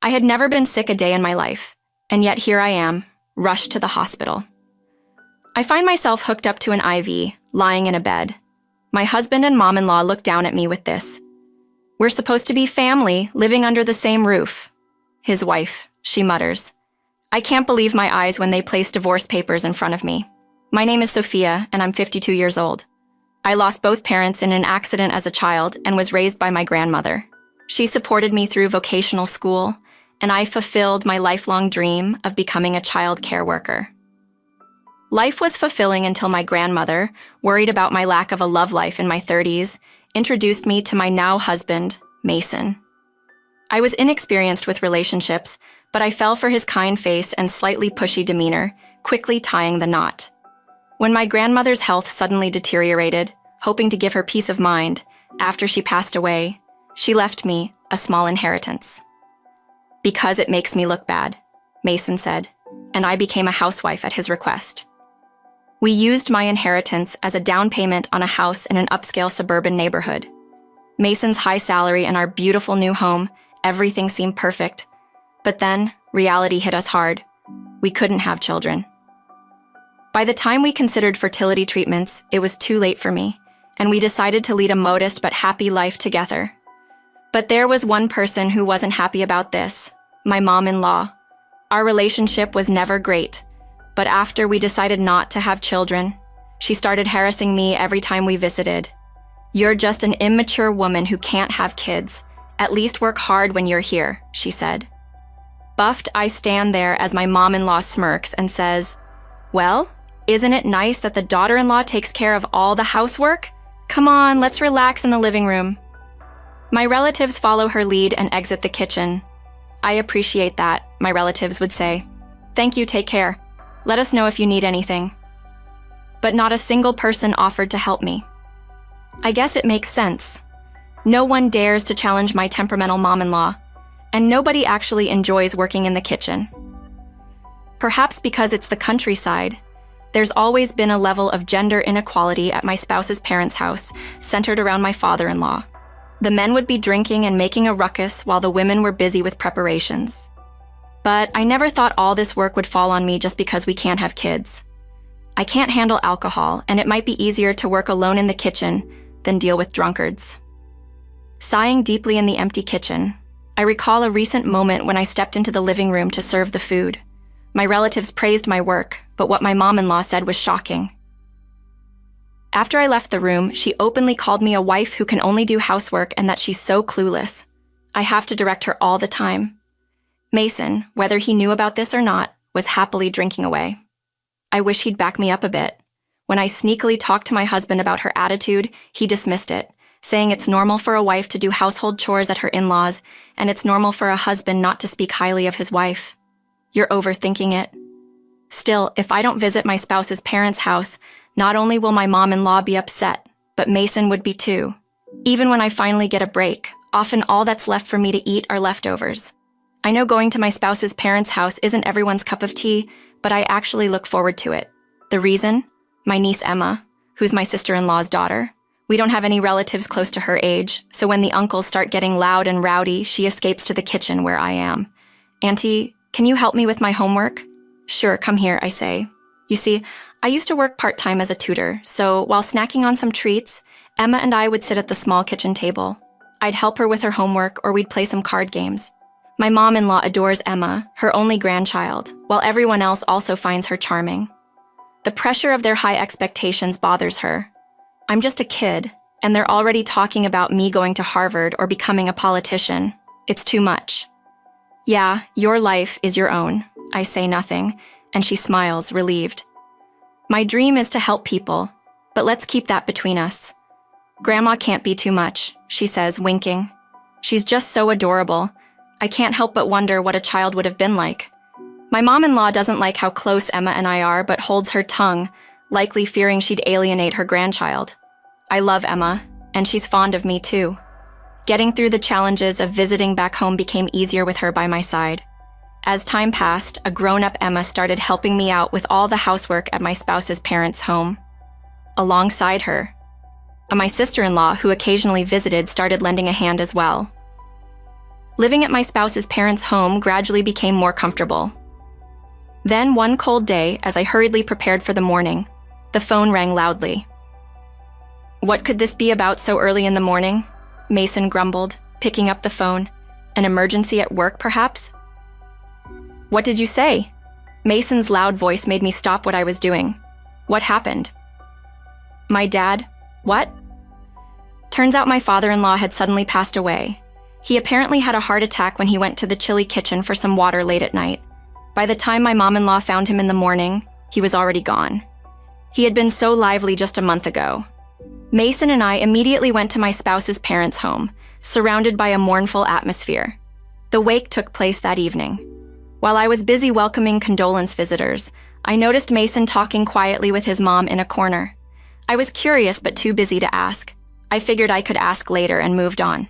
I had never been sick a day in my life, and yet here I am, rushed to the hospital. I find myself hooked up to an IV, lying in a bed. My husband and mom-in-law look down at me with this. "We're supposed to be family, living under the same roof." His wife, she mutters. I can't believe my eyes when they place divorce papers in front of me. My name is Sophia, and I'm 52 years old. I lost both parents in an accident as a child and was raised by my grandmother. She supported me through vocational school, and I fulfilled my lifelong dream of becoming a child care worker. Life was fulfilling until my grandmother, worried about my lack of a love life in my 30s, introduced me to my now husband, Mason. I was inexperienced with relationships, but I fell for his kind face and slightly pushy demeanor, quickly tying the knot. When my grandmother's health suddenly deteriorated, hoping to give her peace of mind, after she passed away, she left me a small inheritance. "Because it makes me look bad," Mason said, and I became a housewife at his request. We used my inheritance as a down payment on a house in an upscale suburban neighborhood. Mason's high salary and our beautiful new home, everything seemed perfect. But then, reality hit us hard. We couldn't have children. By the time we considered fertility treatments, it was too late for me, and we decided to lead a modest but happy life together. But there was one person who wasn't happy about this, my mom-in-law. Our relationship was never great, but after we decided not to have children, she started harassing me every time we visited. "You're just an immature woman who can't have kids. At least work hard when you're here," she said. Buffed, I stand there as my mom-in-law smirks and says, "Well, isn't it nice that the daughter-in-law takes care of all the housework? Come on, let's relax in the living room." My relatives follow her lead and exit the kitchen. "I appreciate that," my relatives would say. "Thank you, take care. Let us know if you need anything." But not a single person offered to help me. I guess it makes sense. No one dares to challenge my temperamental mom-in-law, and nobody actually enjoys working in the kitchen. Perhaps because it's the countryside, there's always been a level of gender inequality at my spouse's parents' house, centered around my father-in-law. The men would be drinking and making a ruckus while the women were busy with preparations. But I never thought all this work would fall on me just because we can't have kids. I can't handle alcohol, and it might be easier to work alone in the kitchen than deal with drunkards. Sighing deeply in the empty kitchen, I recall a recent moment when I stepped into the living room to serve the food. My relatives praised my work, but what my mom-in-law said was shocking. After I left the room, she openly called me a wife who can only do housework and that she's so clueless. I have to direct her all the time. Mason, whether he knew about this or not, was happily drinking away. I wish he'd back me up a bit. When I sneakily talked to my husband about her attitude, he dismissed it, saying it's normal for a wife to do household chores at her in-laws, and it's normal for a husband not to speak highly of his wife. You're overthinking it. Still, if I don't visit my spouse's parents' house, not only will my mom-in-law be upset, but Mason would be too. Even when I finally get a break, often all that's left for me to eat are leftovers. I know going to my spouse's parents' house isn't everyone's cup of tea, but I actually look forward to it. The reason? My niece Emma, who's my sister-in-law's daughter. We don't have any relatives close to her age, so when the uncles start getting loud and rowdy, she escapes to the kitchen where I am. "Auntie, can you help me with my homework?" "Sure, come here," I say. You see, I used to work part-time as a tutor, so while snacking on some treats, Emma and I would sit at the small kitchen table. I'd help her with her homework, or we'd play some card games. My mom-in-law adores Emma, her only grandchild, while everyone else also finds her charming. The pressure of their high expectations bothers her. I'm just a kid, and they're already talking about me going to Harvard or becoming a politician. It's too much. "Yeah, your life is your own." I say nothing, and she smiles, relieved. "My dream is to help people, but let's keep that between us." "Grandma can't be too much," she says, winking. "She's just so adorable. I can't help but wonder what a child would have been like." My mom-in-law doesn't like how close Emma and I are, but holds her tongue, likely fearing she'd alienate her grandchild. I love Emma, and she's fond of me too. Getting through the challenges of visiting back home became easier with her by my side. As time passed, a grown-up Emma started helping me out with all the housework at my spouse's parents' home. Alongside her, my sister-in-law, who occasionally visited, started lending a hand as well. Living at my spouse's parents' home gradually became more comfortable. Then one cold day, as I hurriedly prepared for the morning, the phone rang loudly. "What could this be about so early in the morning?" Mason grumbled, picking up the phone. "An emergency at work, perhaps?" "What did you say?" Mason's loud voice made me stop what I was doing. "What happened?" "My dad." "What?" Turns out my father-in-law had suddenly passed away. He apparently had a heart attack when he went to the chilly kitchen for some water late at night. By the time my mom-in-law found him in the morning, he was already gone. He had been so lively just a month ago. Mason and I immediately went to my spouse's parents' home, surrounded by a mournful atmosphere. The wake took place that evening. While I was busy welcoming condolence visitors, I noticed Mason talking quietly with his mom in a corner. I was curious but too busy to ask. I figured I could ask later and moved on.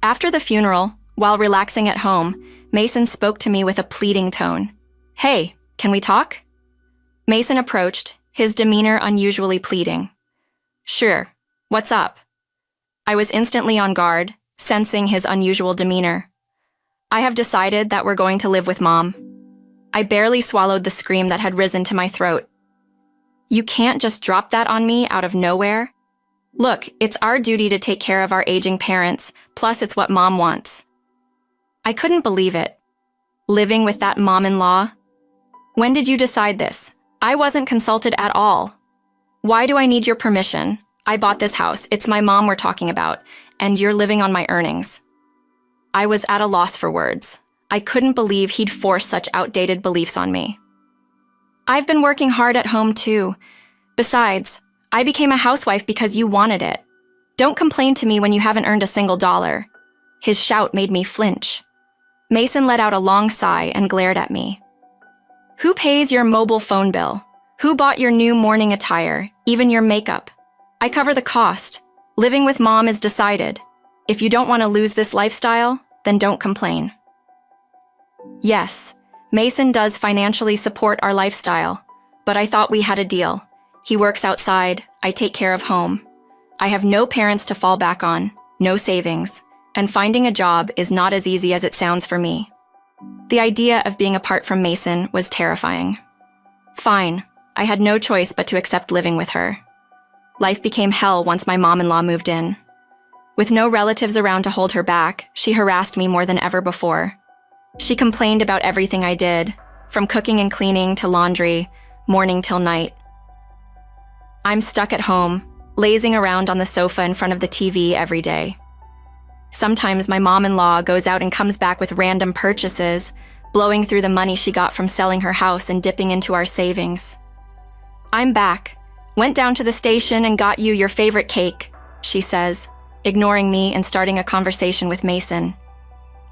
After the funeral, while relaxing at home, Mason spoke to me with a pleading tone. "Hey, can we talk?" Mason approached, his demeanor unusually pleading. "Sure, what's up?" I was instantly on guard, sensing his unusual demeanor. "I have decided that we're going to live with Mom." I barely swallowed the scream that had risen to my throat. "You can't just drop that on me out of nowhere. Look, it's our duty to take care of our aging parents, plus it's what Mom wants." I couldn't believe it. Living with that mom-in-law? "When did you decide this? I wasn't consulted at all. Why do I need your permission? I bought this house, it's my mom we're talking about, and you're living on my earnings." I was at a loss for words. I couldn't believe he'd force such outdated beliefs on me. "I've been working hard at home too. Besides, I became a housewife because you wanted it. Don't complain to me when you haven't earned a single dollar." His shout made me flinch. Mason let out a long sigh and glared at me. "Who pays your mobile phone bill? Who bought your new morning attire, even your makeup? I cover the cost. Living with Mom is decided. If you don't want to lose this lifestyle, then don't complain." Yes, Mason does financially support our lifestyle, but I thought we had a deal. He works outside, I take care of home. I have no parents to fall back on, no savings, and finding a job is not as easy as it sounds for me. The idea of being apart from Mason was terrifying. Fine, I had no choice but to accept living with her. Life became hell once my mom-in-law moved in. With no relatives around to hold her back, she harassed me more than ever before. She complained about everything I did, from cooking and cleaning to laundry, morning till night. I'm stuck at home, lazing around on the sofa in front of the TV every day. Sometimes my mom-in-law goes out and comes back with random purchases, blowing through the money she got from selling her house and dipping into our savings. "I'm back. Went down to the station and got you your favorite cake," she says, ignoring me and starting a conversation with Mason.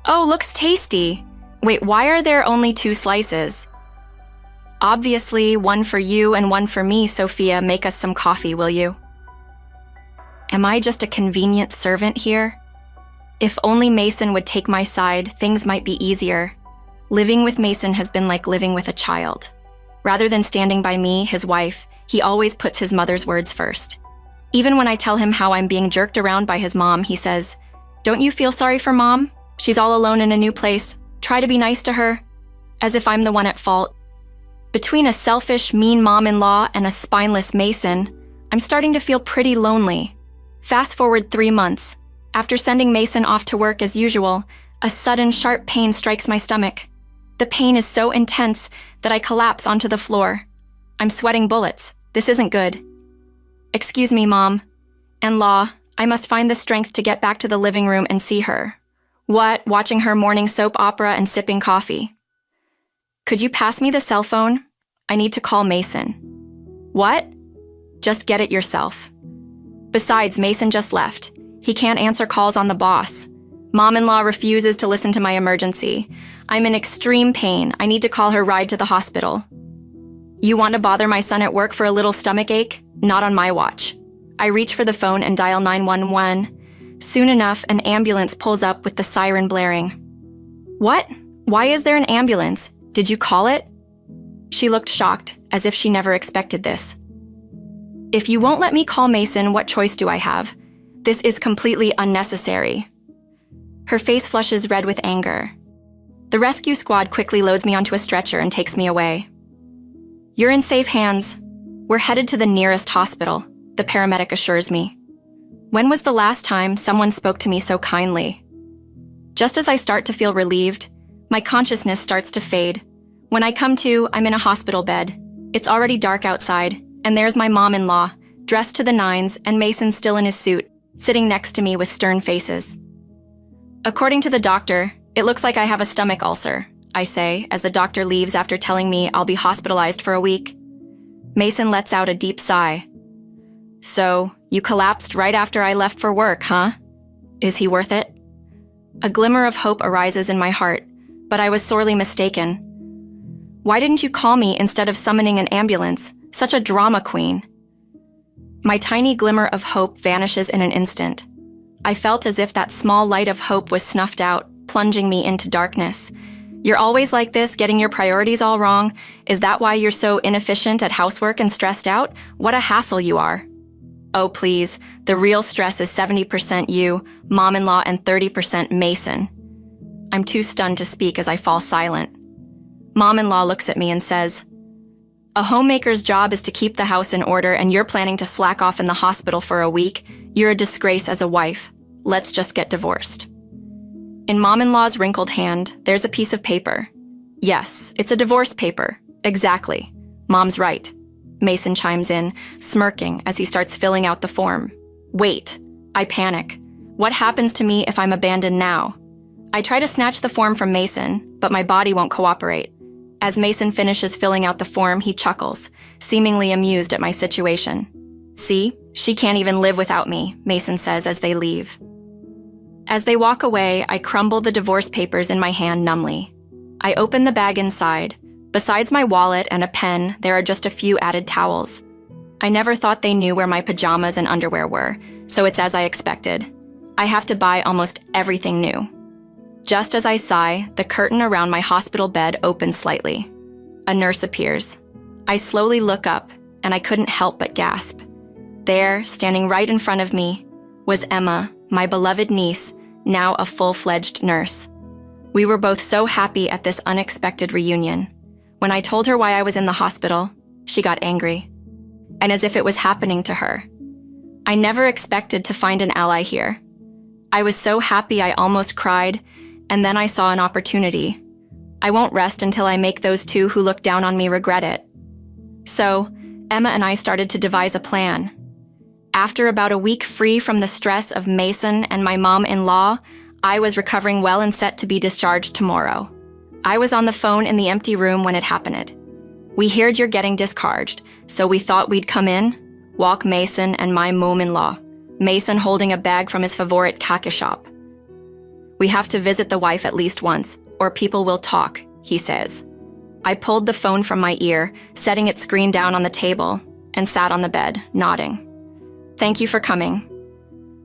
"Oh, looks tasty. Wait, why are there only 2 slices?" "Obviously, one for you and one for me, Sophia. Make us some coffee, will you?" Am I just a convenient servant here? If only Mason would take my side, things might be easier. Living with Mason has been like living with a child. Rather than standing by me, his wife, he always puts his mother's words first. Even when I tell him how I'm being jerked around by his mom, he says, "Don't you feel sorry for Mom? She's all alone in a new place. Try to be nice to her." As if I'm the one at fault. Between a selfish, mean mom-in-law and a spineless Mason, I'm starting to feel pretty lonely. Fast forward 3 months. After sending Mason off to work as usual, a sudden sharp pain strikes my stomach. The pain is so intense that I collapse onto the floor. I'm sweating bullets. This isn't good. "Excuse me, Mom. And Law, I must find the strength to get back to the living room and see her. What, watching her morning soap opera and sipping coffee? Could you pass me the cell phone? I need to call Mason." "What?" "Just get it yourself. Besides, Mason just left. He can't answer calls on the boss. Mom-in-law refuses to listen to my emergency. I'm in extreme pain. I need to call her ride to the hospital." "You want to bother my son at work for a little stomach ache? Not on my watch." I reach for the phone and dial 911. Soon enough, an ambulance pulls up with the siren blaring. "What? Why is there an ambulance? Did you call it?" She looked shocked, as if she never expected this. "If you won't let me call Mason, what choice do I have? This is completely unnecessary." Her face flushes red with anger. The rescue squad quickly loads me onto a stretcher and takes me away. "You're in safe hands. We're headed to the nearest hospital," the paramedic assures me. When was the last time someone spoke to me so kindly? Just as I start to feel relieved, my consciousness starts to fade. When I come to, I'm in a hospital bed. It's already dark outside, and there's my mom-in-law, dressed to the nines, and Mason still in his suit, sitting next to me with stern faces. "According to the doctor, it looks like I have a stomach ulcer," I say, as the doctor leaves after telling me I'll be hospitalized for a week. Mason lets out a deep sigh. "So, you collapsed right after I left for work, huh? Is he worth it?" A glimmer of hope arises in my heart, but I was sorely mistaken. "Why didn't you call me instead of summoning an ambulance? Such a drama queen." My tiny glimmer of hope vanishes in an instant. I felt as if that small light of hope was snuffed out, plunging me into darkness. "You're always like this, getting your priorities all wrong? Is that why you're so inefficient at housework and stressed out? What a hassle you are." "Oh, please, the real stress is 70% you, mom-in-law, and 30% Mason." I'm too stunned to speak as I fall silent. Mom-in-law looks at me and says, "A homemaker's job is to keep the house in order, and you're planning to slack off in the hospital for a week. You're a disgrace as a wife. Let's just get divorced." In mom-in-law's wrinkled hand, there's a piece of paper. "Yes, it's a divorce paper. Exactly. Mom's right." Mason chimes in, smirking as he starts filling out the form. "Wait." I panic. What happens to me if I'm abandoned now? I try to snatch the form from Mason, but my body won't cooperate. As Mason finishes filling out the form, he chuckles, seemingly amused at my situation. "See, she can't even live without me," Mason says as they leave. As they walk away, I crumble the divorce papers in my hand numbly. I open the bag inside. Besides my wallet and a pen, there are just a few added towels. I never thought they knew where my pajamas and underwear were, so it's as I expected. I have to buy almost everything new. Just as I sigh, the curtain around my hospital bed opens slightly. A nurse appears. I slowly look up, and I couldn't help but gasp. There, standing right in front of me, was Emma, my beloved niece, now a full-fledged nurse. We were both so happy at this unexpected reunion. When I told her why I was in the hospital, she got angry, and as if it was happening to her. I never expected to find an ally here. I was so happy I almost cried, and then I saw an opportunity. I won't rest until I make those two who look down on me regret it. So, Emma and I started to devise a plan. After about a week free from the stress of Mason and my mom-in-law, I was recovering well and set to be discharged tomorrow. I was on the phone in the empty room when it happened. "We heard you're getting discharged, so we thought we'd come in, walk Mason and my mom-in-law, Mason holding a bag from his favorite kake shop. We have to visit the wife at least once, or people will talk," he says. I pulled the phone from my ear, setting its screen down on the table, and sat on the bed, nodding. "Thank you for coming."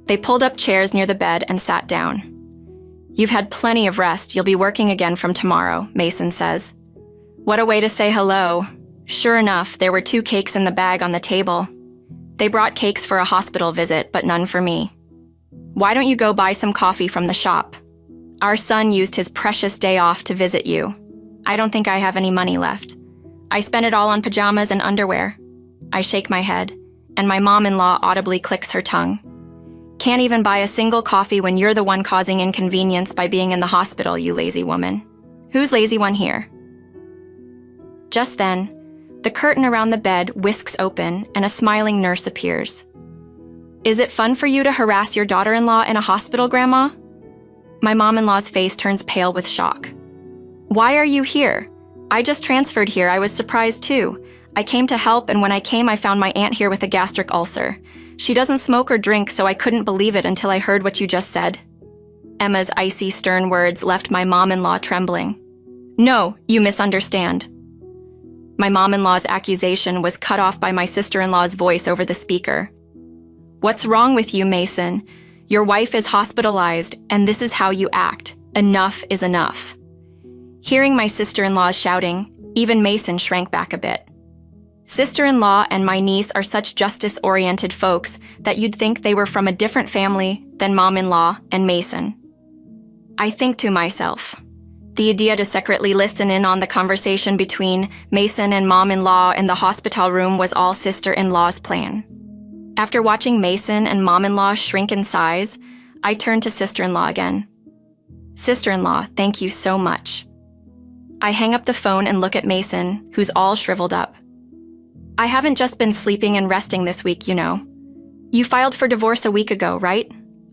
They pulled up chairs near the bed and sat down. "You've had plenty of rest. You'll be working again from tomorrow," Mason says. What a way to say hello. Sure enough, there were 2 cakes in the bag on the table. They brought cakes for a hospital visit, but none for me. "Why don't you go buy some coffee from the shop? Our son used his precious day off to visit you. I don't think I have any money left. I spent it all on pajamas and underwear." I shake my head, and my mom-in-law audibly clicks her tongue. "Can't even buy a single coffee when you're the one causing inconvenience by being in the hospital, you lazy woman. Who's lazy one here?" Just then, the curtain around the bed whisks open and a smiling nurse appears. "Is it fun for you to harass your daughter-in-law in a hospital, Grandma?" My mom-in-law's face turns pale with shock. "Why are you here? I just transferred here. I was surprised too. I came to help, and when I came, I found my aunt here with a gastric ulcer. She doesn't smoke or drink, so I couldn't believe it until I heard what you just said." Emma's icy, stern words left my mom-in-law trembling. "No, you misunderstand." My mom-in-law's accusation was cut off by my sister-in-law's voice over the speaker. "What's wrong with you, Mason? Your wife is hospitalized, and this is how you act. Enough is enough." Hearing my sister-in-law's shouting, even Mason shrank back a bit. Sister-in-law and my niece are such justice-oriented folks that you'd think they were from a different family than mom-in-law and Mason. I think to myself. The idea to secretly listen in on the conversation between Mason and mom-in-law in the hospital room was all sister-in-law's plan. After watching Mason and mom-in-law shrink in size, I turned to sister-in-law again. Sister-in-law, thank you so much. I hang up the phone and look at Mason, who's all shriveled up. I haven't just been sleeping and resting this week, you know. You filed for divorce a week ago, right?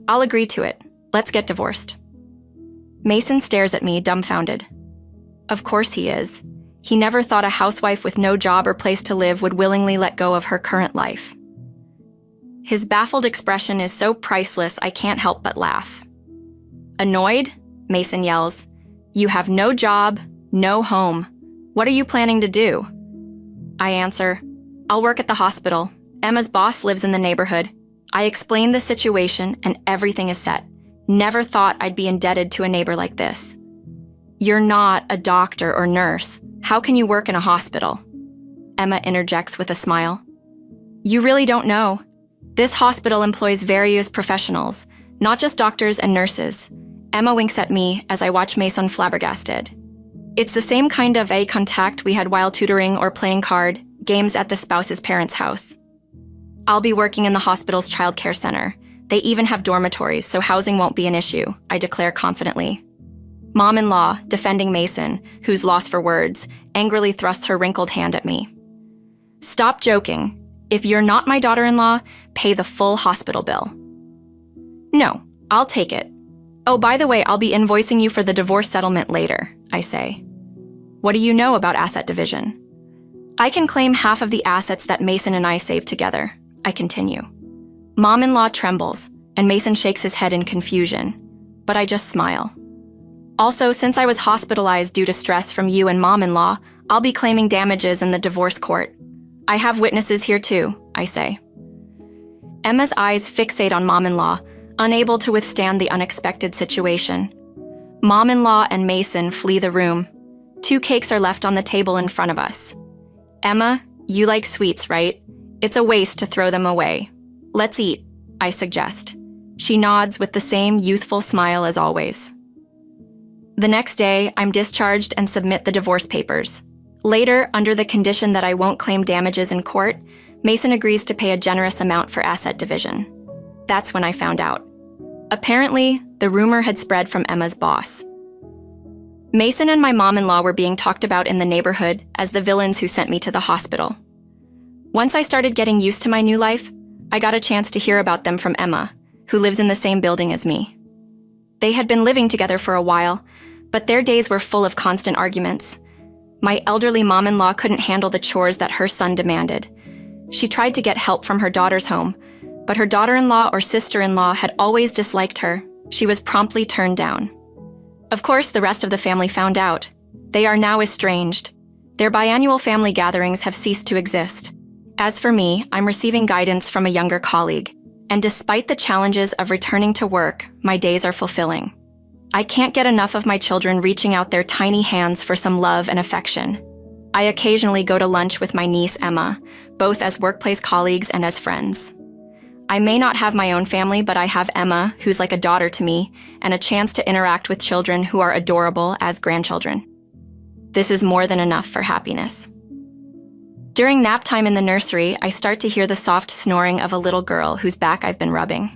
I'll agree to it. Let's get divorced. Mason stares at me, dumbfounded. Of course he is. He never thought a housewife with no job or place to live would willingly let go of her current life. His baffled expression is so priceless I can't help but laugh. Annoyed? Mason yells. You have no job, no home. What are you planning to do? I answer, I'll work at the hospital. Emma's boss lives in the neighborhood. I explain the situation and everything is set. Never thought I'd be indebted to a neighbor like this. You're not a doctor or nurse. How can you work in a hospital? Emma interjects with a smile. You really don't know. This hospital employs various professionals, not just doctors and nurses. Emma winks at me as I watch Mason flabbergasted. It's the same kind of eye contact we had while tutoring or playing card games at the spouse's parents' house. I'll be working in the hospital's childcare center. They even have dormitories, so housing won't be an issue, I declare confidently. Mom-in-law, defending Mason, who's lost for words, angrily thrusts her wrinkled hand at me. Stop joking. If you're not my daughter-in-law, pay the full hospital bill. No, I'll take it. Oh, by the way, I'll be invoicing you for the divorce settlement later, I say. What do you know about asset division? I can claim half of the assets that Mason and I saved together, I continue. Mom-in-law trembles, and Mason shakes his head in confusion, but I just smile. Also, since I was hospitalized due to stress from you and mom-in-law, I'll be claiming damages in the divorce court. I have witnesses here too, I say. Emma's eyes fixate on mom-in-law, unable to withstand the unexpected situation. Mom-in-law and Mason flee the room. 2 cakes are left on the table in front of us. Emma, you like sweets, right? It's a waste to throw them away. Let's eat, I suggest. She nods with the same youthful smile as always. The next day, I'm discharged and submit the divorce papers. Later, under the condition that I won't claim damages in court, Mason agrees to pay a generous amount for asset division. That's when I found out. Apparently, the rumor had spread from Emma's boss. Mason and my mom-in-law were being talked about in the neighborhood as the villains who sent me to the hospital. Once I started getting used to my new life, I got a chance to hear about them from Emma, who lives in the same building as me. They had been living together for a while, but their days were full of constant arguments. My elderly mom-in-law couldn't handle the chores that her son demanded. She tried to get help from her daughter's home, but her daughter-in-law or sister-in-law had always disliked her. She was promptly turned down. Of course, the rest of the family found out. They are now estranged. Their biannual family gatherings have ceased to exist. As for me, I'm receiving guidance from a younger colleague, and despite the challenges of returning to work, my days are fulfilling. I can't get enough of my children reaching out their tiny hands for some love and affection. I occasionally go to lunch with my niece, Emma, both as workplace colleagues and as friends. I may not have my own family, but I have Emma, who's like a daughter to me, and a chance to interact with children who are adorable as grandchildren. This is more than enough for happiness. During nap time in the nursery, I start to hear the soft snoring of a little girl whose back I've been rubbing.